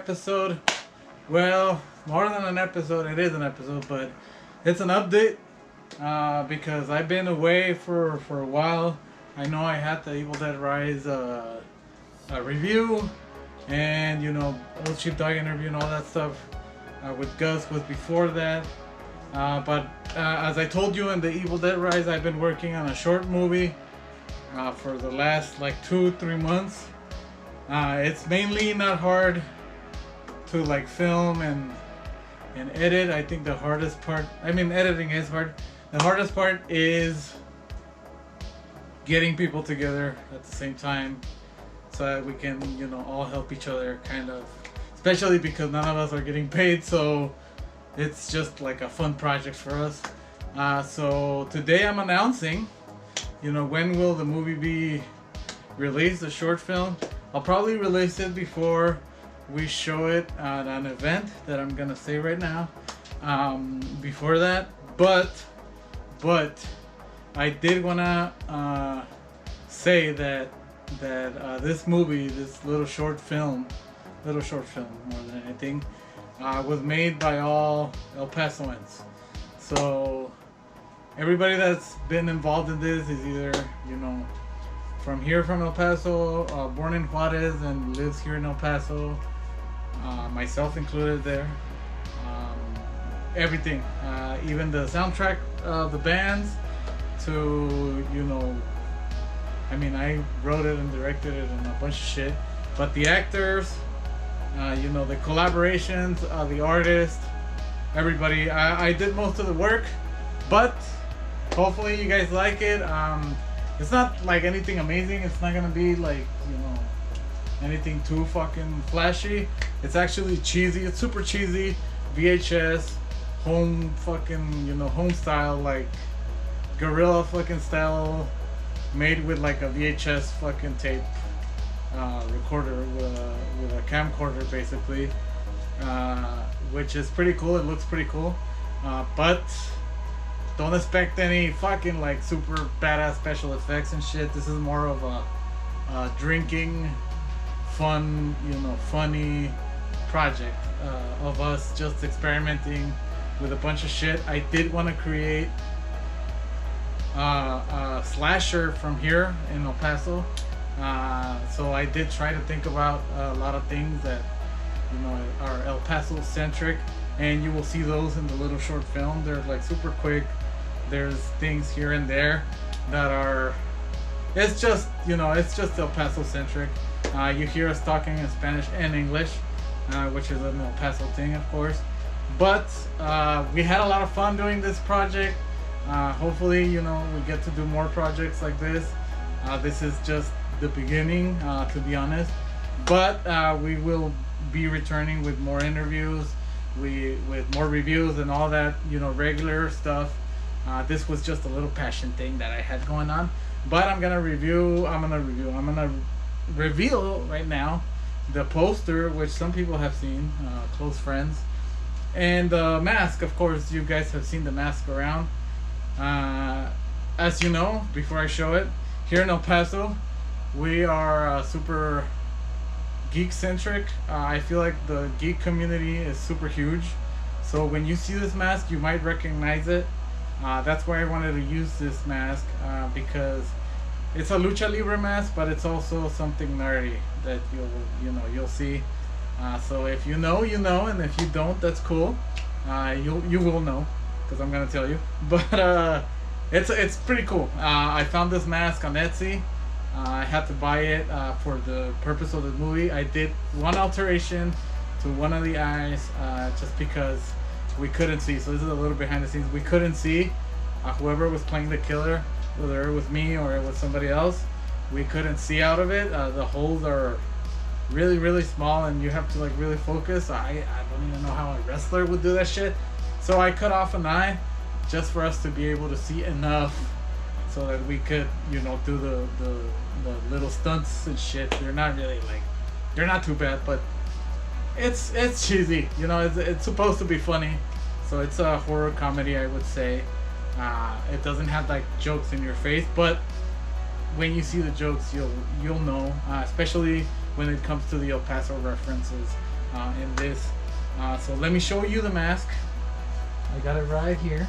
episode. Well, more than an episode, it is an episode, but it's an update because I've been away for a while. I know I had the Evil Dead Rise review and, Old Sheepdog interview and all that stuff with Gus was before that. But as I told you in the Evil Dead Rise, I've been working on a short movie for the last like 2-3 months. It's mainly not hard to like film and edit. I think the hardest part, editing is hard. The hardest part is getting people together at the same time so that we can, all help each other, kind of. Especially because none of us are getting paid, so it's just like a fun project for us. So today I'm announcing, when will the movie be released, the short film. I'll probably release it before we show it at an event that I'm gonna say right now. Before that, but I did wanna say that this movie, this little short film more than anything, was made by all El Pasoans. So everybody that's been involved in this is either from here, from El Paso, born in Juarez and lives here in El Paso, myself included there. Everything, even the soundtrack of the bands to, I wrote it and directed it and a bunch of shit. But the actors, the collaborations, the artists, everybody, I did most of the work, but hopefully you guys like it. It's not like anything amazing. It's not gonna be like, anything too fucking flashy. It's actually cheesy. It's super cheesy. VHS, home fucking, home style, like guerrilla fucking style, made with like a VHS fucking tape recorder with a camcorder basically, which is pretty cool. It looks pretty cool, but don't expect any fucking like super badass special effects and shit. This is more of a drinking, fun, funny project of us just experimenting with a bunch of shit. I did want to create a slasher from here in El Paso, so I did try to think about a lot of things that are El Paso centric, and you will see those in the little short film. They're like super quick. There's things here and there that are, it's just El Paso centric. You hear us talking in Spanish and English, which is an El Paso thing, of course. But we had a lot of fun doing this project. Hopefully, we get to do more projects like this. This is just the beginning, to be honest. But we will be returning with more interviews, with more reviews and all that, regular stuff. This was just a little passion thing that I had going on. But I'm gonna reveal right now the poster, which some people have seen, close friends, and the mask. Of course, you guys have seen the mask around. As you know, before I show it, here in El Paso, we are super geek centric. I feel like the geek community is super huge. So when you see this mask, you might recognize it. That's why I wanted to use this mask, because it's a lucha libre mask, but it's also something nerdy that you'll see. So if you know, and if you don't, that's cool. You will know, because I'm gonna tell you. But it's pretty cool. I found this mask on Etsy. I had to buy it for the purpose of the movie. I did one alteration to one of the eyes, just because we couldn't see. So this is a little behind the scenes. We couldn't see whoever was playing the killer, whether it was me or it was somebody else. We couldn't see out of it. The holes are really, really small, and you have to like really focus. I don't even know how a wrestler would do that shit. So I cut off an eye just for us to be able to see enough so that we could, do the little stunts and shit. They're not really they're not too bad, but it's cheesy. It's supposed to be funny, so it's a horror comedy, I would say. It doesn't have like jokes in your face, but when you see the jokes, you'll know, especially when it comes to the El Paso references. in this. So let me show you the mask. I got it right here.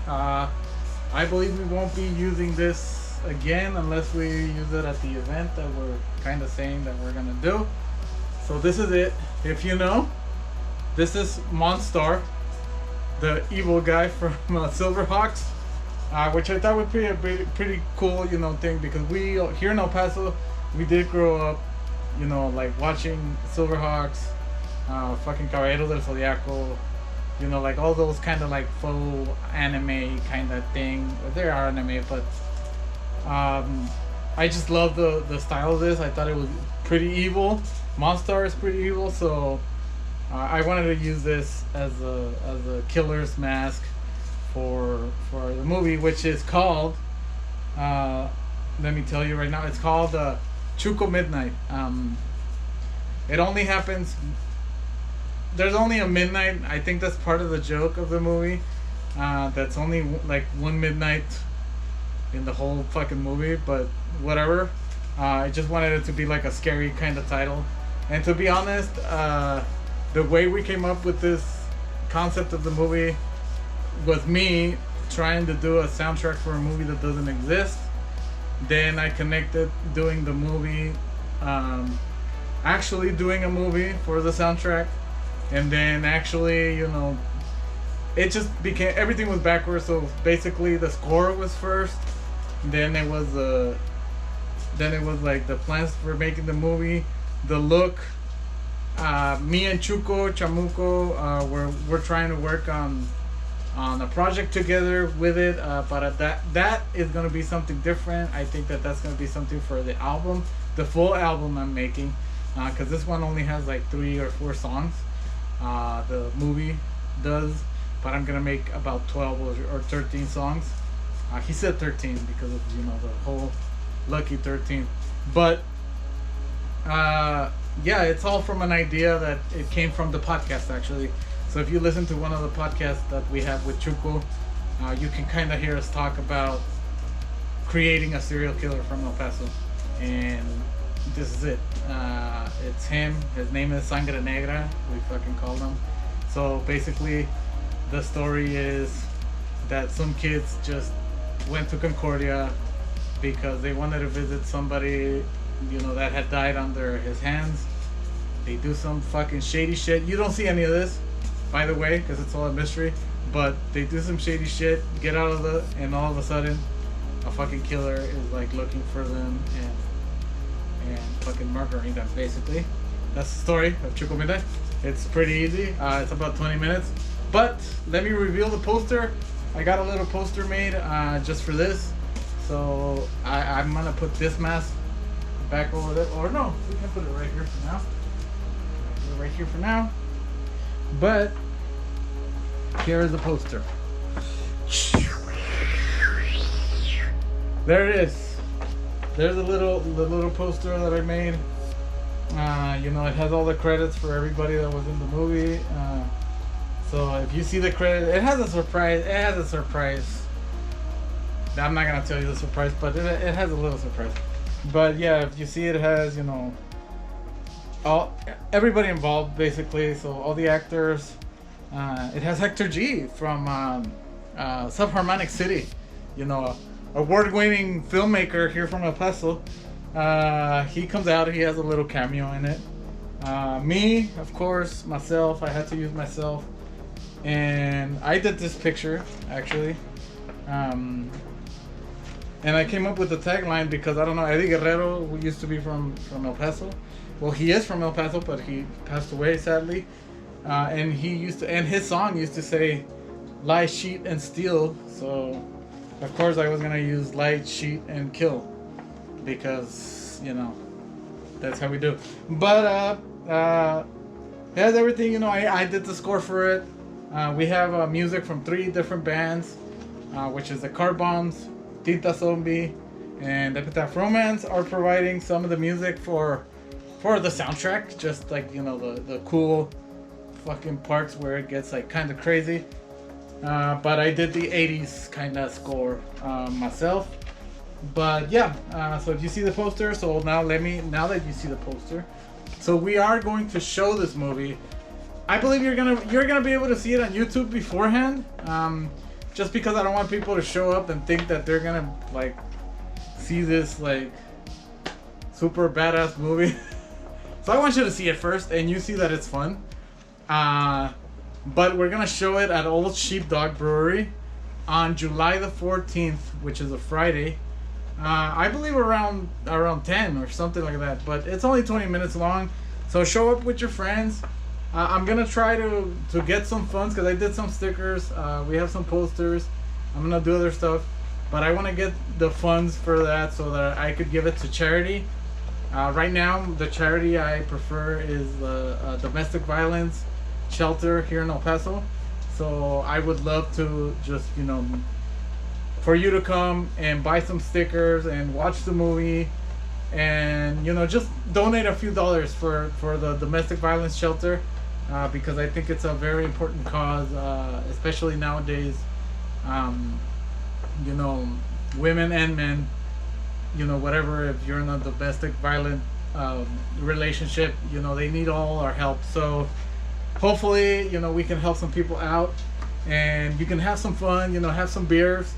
I believe we won't be using this again unless we use it at the event that we're kind of saying that we're gonna do. So this is it. If you know, this is Monstar, the evil guy from Silverhawks, which I thought would be a pretty cool, you know, thing, because we here in El Paso, we did grow up, you know, like watching Silverhawks, fucking Caballero del Zodiaco, you know, like all those kind of like faux anime kind of thing. They are anime, but I just love the style of this. I thought it was pretty evil. Monstar is pretty evil, so I wanted to use this as a killer's mask for the movie, which is called, let me tell you right now, it's called Chuco Midnight. It only happens, there's only a midnight. I think that's part of the joke of the movie. That's only like one midnight in the whole fucking movie, but whatever. I just wanted it to be like a scary kind of title. And to be honest, the way we came up with this concept of the movie was me trying to do a soundtrack for a movie that doesn't exist. Then I connected doing the movie, actually doing a movie for the soundtrack, and then actually, you know, it just became, everything was backwards. So basically the score was first, then it was like the plans for making the movie, the look. Me and Chuco Chamuco, we're trying to work on a project together with it, but that is going to be something different. I think that's going to be something for the album, the full album I'm making, because this one only has like 3 or 4 songs. The movie does, but I'm going to make about 12 or 13 songs. He said 13 because of, you know, the whole lucky 13, but yeah, it's all from an idea that it came from the podcast, actually. So if you listen to one of the podcasts that we have with Chuco, you can kind of hear us talk about creating a serial killer from El Paso. And this is it. It's him. His name is Sangre Negra, we fucking call him. So basically, the story is that some kids just went to Concordia because they wanted to visit somebody, you know, that had died under his hands. They do some fucking shady shit. You don't see any of this, by the way, because it's all a mystery. But they do some shady shit, get out of the, and all of a sudden, a fucking killer is like looking for them and fucking murdering them. Basically, that's the story of Chuco Midnight. It's pretty easy. It's about 20 minutes. But let me reveal the poster. I got a little poster made just for this. So I'm gonna put this mask back over there, or no, we can put it right here for now. Right here for now. But here is the poster. There it is. There's the little poster that I made. You know, it has all the credits for everybody that was in the movie. So if you see the credit, it has a surprise. It has a surprise. I'm not gonna tell you the surprise, but it has a little surprise. But yeah, if you see it has, you know, everybody involved basically. So all the actors. It has Hector G from Subharmonic City, you know, award-winning filmmaker here from El Paso. He comes out. He has a little cameo in it. Me, of course, myself. I had to use myself, and I did this picture actually. And I came up with the tagline because I don't know, Eddie Guerrero, who used to be from El Paso. Well, he is from El Paso, but he passed away sadly. And he used to, and his song used to say, "Lie, cheat, and steal." So, of course, I was gonna use "lie, cheat, and kill," because you know that's how we do. But it has everything. You know, I did the score for it. We have music from 3 different bands, which is the Car Bombs, Tinta Zombie, and Epitaph Romance are providing some of the music for the soundtrack. Just like, you know, the cool fucking parts where it gets like kind of crazy. But I did the 80s kind of score myself. But yeah, so if you see the poster, so now that you see the poster, so So we are going to show this movie. I believe you're gonna be able to see it on YouTube beforehand. Just because I don't want people to show up and think that they're gonna like see this like super badass movie. So I want you to see it first, and you see that it's fun. But we're gonna show it at Old Sheepdog Brewery on July the 14th, which is a Friday. I believe around 10 or something like that. But it's only 20 minutes long, so show up with your friends. I'm gonna try to get some funds because I did some stickers. We have some posters. I'm gonna do other stuff, but I want to get the funds for that so that I could give it to charity. Right now, the charity I prefer is the domestic violence shelter here in El Paso. So I would love to just, you know, for you to come and buy some stickers and watch the movie, and you know, just donate a few dollars for the domestic violence shelter, because I think it's a very important cause, especially nowadays. You know, women and men, you know, whatever, if you're in a domestic violent relationship, you know, they need all our help. So hopefully, you know, we can help some people out, and you can have some fun, you know, have some beers,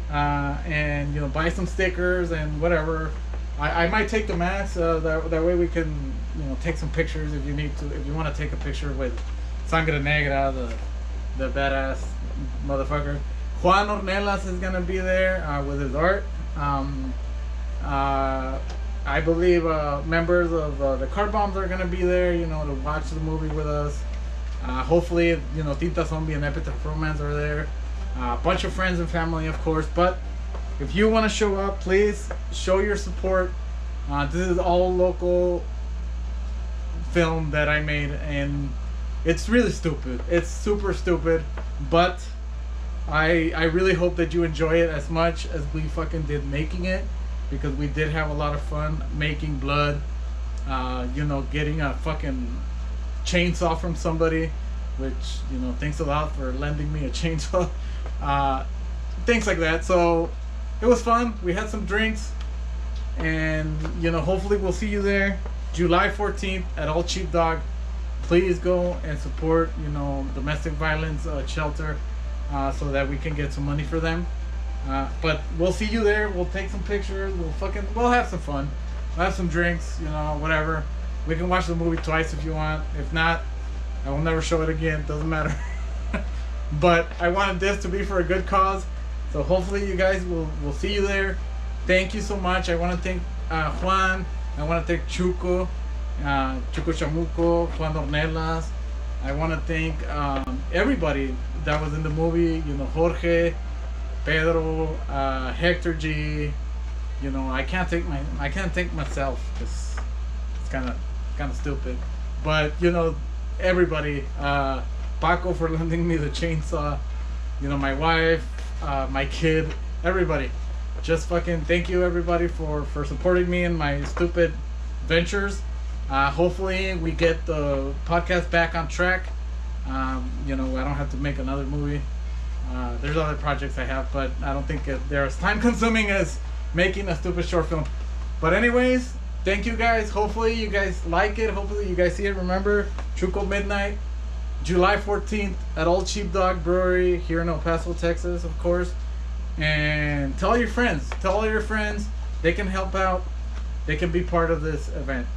and you know, buy some stickers and whatever. I might take the mask, that way we can, you know, take some pictures if you need to. If you want to take a picture with Sangre Negra, the badass motherfucker. Juan Ornelas is gonna be there with his art. I believe members of the Car Bombs are gonna be there, you know, to watch the movie with us. Hopefully, you know, Tita Zombie and Epitaph Romance are there. A bunch of friends and family, of course. But if you want to show up, please show your support. This is all local film that I made, and it's really stupid. It's super stupid, but I really hope that you enjoy it as much as we fucking did making it, because we did have a lot of fun making blood. You know, getting a fucking chainsaw from somebody, which, you know, thanks a lot for lending me a chainsaw. Things like that. So it was fun. We had some drinks, and you know, hopefully we'll see you there July 14th at Old Sheepdog. Please go and support, you know, domestic violence shelter, so that we can get some money for them. But we'll see you there. We'll take some pictures. We'll have some fun. We'll have some drinks, you know, whatever. We can watch the movie twice if you want. If not, I will never show it again. Doesn't matter. But I wanted this to be for a good cause. So hopefully you guys will see you there. Thank you so much. I want to thank Juan. I want to thank Chuco Chamuco, Juan Ornelas. I want to thank everybody that was in the movie. You know, Jorge, Pedro, Hector G. You know, I can't thank myself because it's kind of stupid. But you know, everybody, Paco for lending me the chainsaw. You know, my wife, my kid, everybody. Just fucking thank you, everybody, for supporting me in my stupid ventures. Hopefully we get the podcast back on track. You know, I don't have to make another movie. There's other projects I have, but I don't think they're as time consuming as making a stupid short film. But anyways, thank you guys. Hopefully you guys like it. Hopefully you guys see it. Remember, Chuco Midnight, July 14th at Old Sheepdog Brewery here in El Paso, Texas, of course. And tell your friends. Tell all your friends. They can help out. They can be part of this event.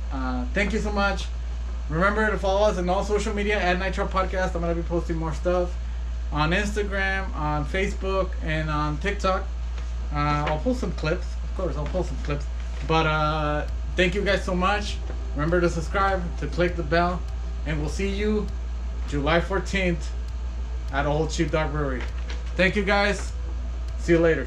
Thank you so much. Remember to follow us on all social media at Nitro Podcast. I'm going to be posting more stuff on Instagram, on Facebook, and on TikTok. I'll post some clips. Of course, I'll post some clips. But thank you guys so much. Remember to subscribe, to click the bell, and we'll see you July 14th at Old Sheepdog Brewery. Thank you guys. See you later.